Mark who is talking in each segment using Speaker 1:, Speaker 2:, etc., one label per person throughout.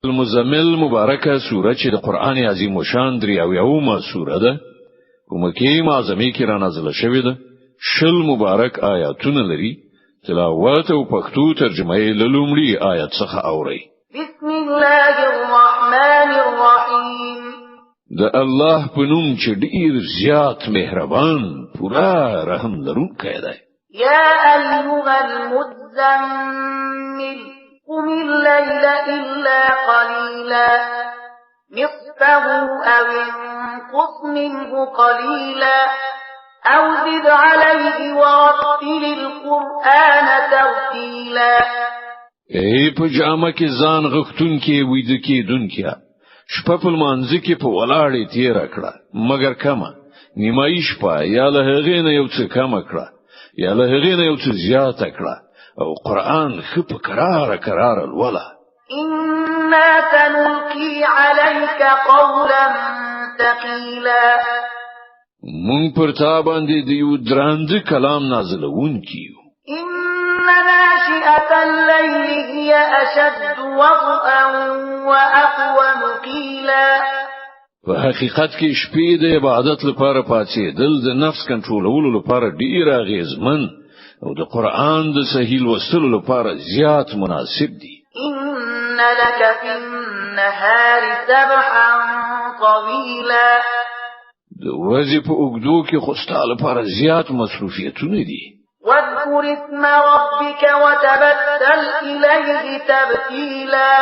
Speaker 1: المزمل مبارکه سوره چې د قران عظیم شان دریاویومه سوره ده په مکه معظمه کې را نازله شوې ده شل مبارک آیاتونه لري تلاوت او پښتو ترجمه یې لومړی آیت څخه اوري
Speaker 2: بسم الله الرحمن الرحیم
Speaker 1: د الله په نوم چې ډیر زیات مهربان پورا رحم لرونکی دی
Speaker 2: یا ایها المزمل قم الليل إلا قليلا نصفه أو انقص منه قليلا أو زد عليه ورتل القرآن ترتيلا
Speaker 1: ای په جامه کې ځان غختون کې وېد کې دن کې شپه په منځ کې په ولاړې تیر کړه مگر کما نیمایي شپه یا له هغې نه یو څه کم کړه یا له هغې نه یو څه زیات کړه او قرآن خپ قرار الولا
Speaker 2: إنا سنلقي عليك قولا ثقيلا
Speaker 1: مون پر تا باندې دیو دراند کلام نازلون کیو
Speaker 2: إن ناشئة الليل هي أشد وطئا وأقوم قيلا
Speaker 1: په حقیقت کې شپې د عبادت لپاره پاتېدل د نفس کنټرولولو لپاره ډیر اغیزمن او د قرآن د صحیح لوستلو لپاره زیات مناسب دي
Speaker 2: إن لك في النهار سبحا طويلا
Speaker 1: د ورځې په اوږدو کې خو ستاسو لپاره زیات مصروفیتونه دي
Speaker 2: واذكر اسم ربك وتبتل إليه تبتيلا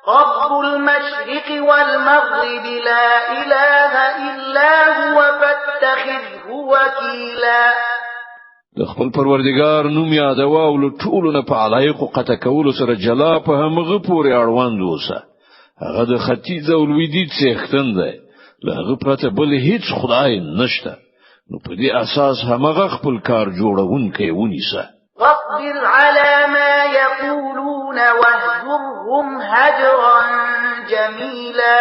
Speaker 2: رب المشرق والمغرب لا إله إلا هو فاتخذه وكيلا
Speaker 1: د خپل پروردگار نوم یادوا او له ټولو نه په علایق قطع کولو سره جلا په همغه پورې اړوند اوسه هغه د ختیځ او لویدیځ څښتن دی له هغه پرته بل هیڅ خدای نشته نو په دې اساس همغه خپل کار جوړونکی ونیسه
Speaker 2: واصبر على ما يقولون واهجرهم هجرا جميلا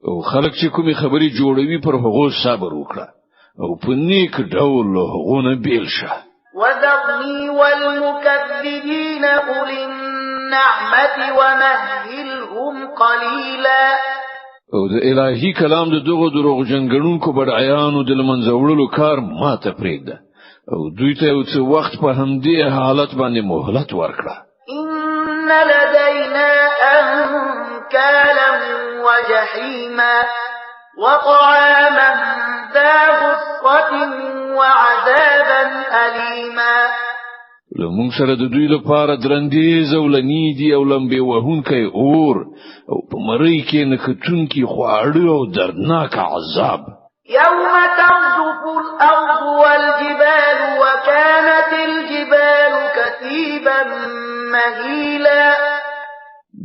Speaker 1: او خلک چې کومي خبري جوړوي پر هغه صبر وکړه او په نیک ډول هغونه بیل شه
Speaker 2: وذرني والمكذبين أولي النعمة ومهلهم قليلا
Speaker 1: او د الهي کلام د دغه دروغ جنګونکو بډایانو د لمنځوړلو کار ماته پرېږده او دوی ته یو څه وخت په همدې حالت باندې مهلت ورکړه
Speaker 2: إن لدينا أنكالا وجحيما وطعاما ذا غصة وعذابا أليما
Speaker 1: لمون سره د دوی لپاره درندې زولنی دي او لمبه وهونکي اور او په مری کې نکټونکي خواړه او دردناک عذاب
Speaker 2: يوم ترجف الأرض والجبال وكانت الجبال كثيبا مهيلا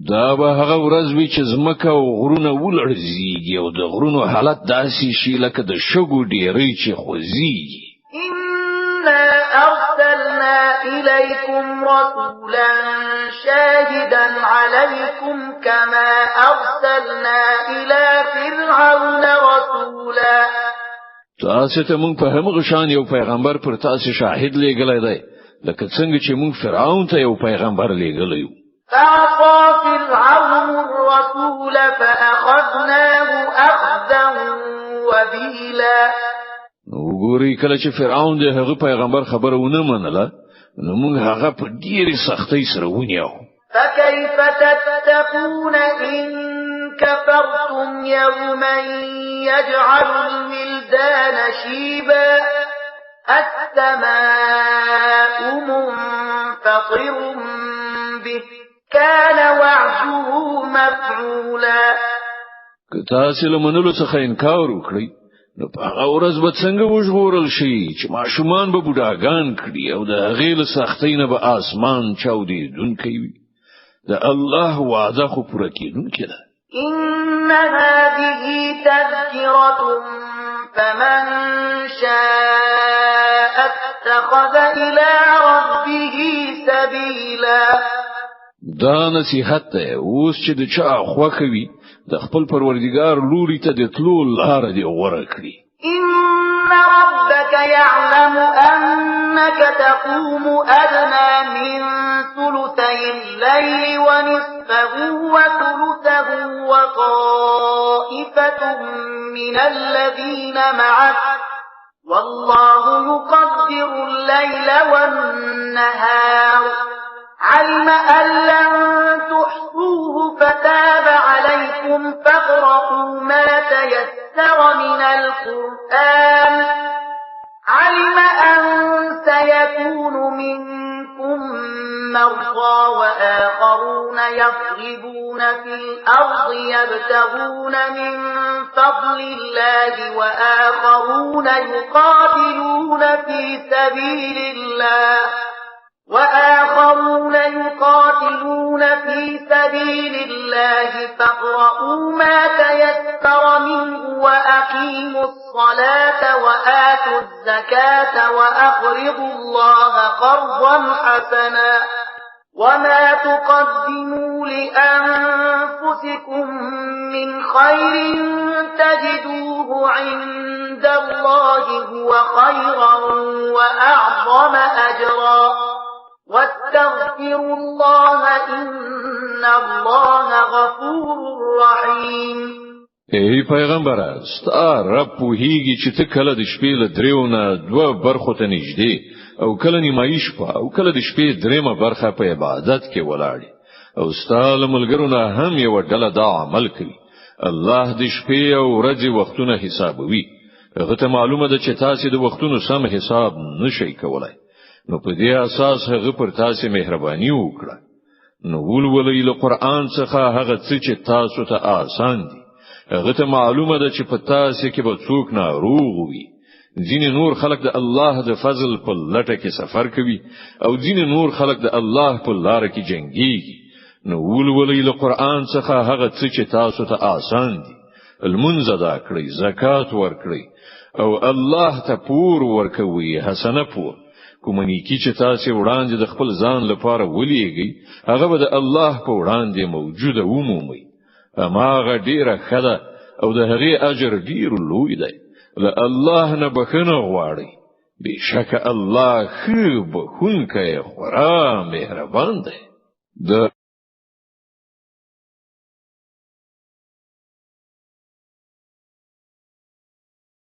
Speaker 1: دا به هغه ورځ وي چې زمکه او غرونه ولړزيږي او د غرونو حالت داسې شي لکه د شګو ډیرې چې خوځيږي
Speaker 2: إنا أرسلنا إليكم رسولا شاهدا عليكم كما أرسلنا إلى فرعون رسولا
Speaker 1: تاسو ته مونږ په همغه شان یو پیغمبر پر تاسو شاهد لېږلی دی لکه څنګه چې مونږ فرعون ته یو پیغمبر لېږلی یو
Speaker 2: فعصى فرعون الرسول فأخذناه أخذا وبيلا
Speaker 1: وګوري کله چې فرعون د هغه پیغمبر خبره ونه منله نو موږ هغه په ډیره سختۍ سره ونیو
Speaker 2: فكيف تتقون إن كفرتم يوما يجعل الولدان شيبا السماء منفطر به كان وعده مفعولا
Speaker 1: تاسو له منلو څخه انکار وکړئ نو په هغه ورځ به څنګه وژغورل شي چې ماشومان به بوډاګان کړي او د هغې له سختۍ نه به آسمان چاودېدونکی وي د الله وعده خو پوره کېدونکې ده
Speaker 2: إن هذه تذكرة فمن شاء اتخذ إلى ربه سبيلا
Speaker 1: دا نصیحت ده اوس چې د چا خوښه وي د خپل پروردگار لوري ته د تلو لار دی غوړه کړی
Speaker 2: إن ربك يعلم أنك تقوم أدنى من ثلثي الليل ونصفه وثلثه وطائفة من الذين معك والله يقدر الليل والنهار علم أن لن تحصوه فتاب عليكم فاقرؤوا ما تيسر من القرآن علم أن سيكون منكم مرضى وآخرون يضربون في الأرض يبتغون من فضل الله وآخرون يقاتلون في سبيل الله فاقرؤوا ما تيسر منه وأقيموا الصلاة وآتوا الزكاة وأقرضوا الله قرضا حسنا وما تقدموا لأنفسكم من خير تجدوه عند الله هو خيرا وأعظم أجرا واستغفروا الله إن الله غفور رحيم.
Speaker 1: ای پیغمبر ستا رب پوهیږي چې ته کله د شپې له دریو نه دوه برخو ته نږدې او کله نیمایي شپه او کله د شپې دریمه برخه په عبادت کې ولاړې او ستا له ملګرو نه هم یو ډله دا عمل کوي. الله د شپې او ورځې وختونه حسابوي. هغه ته معلومه ده چې تاسو د وختونو سم حساب نشئ کولای. نو په دې اساس هغه پر تاسو مهرباني وکړه. نو ولولئ له قرآن څخه هغه څه چې تاسو ته آسان دي. هغه ته معلومه ده چې په تاسو کې به څوک ناروغ وي. ځینې نور خلق د الله د فضل په لټه کې سفر کوي او ځینې نور خلق د الله په لار کې جنگيږي. نو ولولئ له قرآن څخه هغه څه چې تاسو ته آسان دي. المنځ ادا کړئ، زکات ورکړئ او الله ته پور ورکوي، حسنه پور. کوم نیکی چې تاسو وړاندې د خپل ځان لپاره ولېږئ هغه به د الله په وړاندې موجوده ومومئ. اماغه ډیره خده او د هغې اجر ډیر لوی دی. له الله نه بخښنه غواړئ. بشک الله ښه بخښونکی خورا مهربان دی.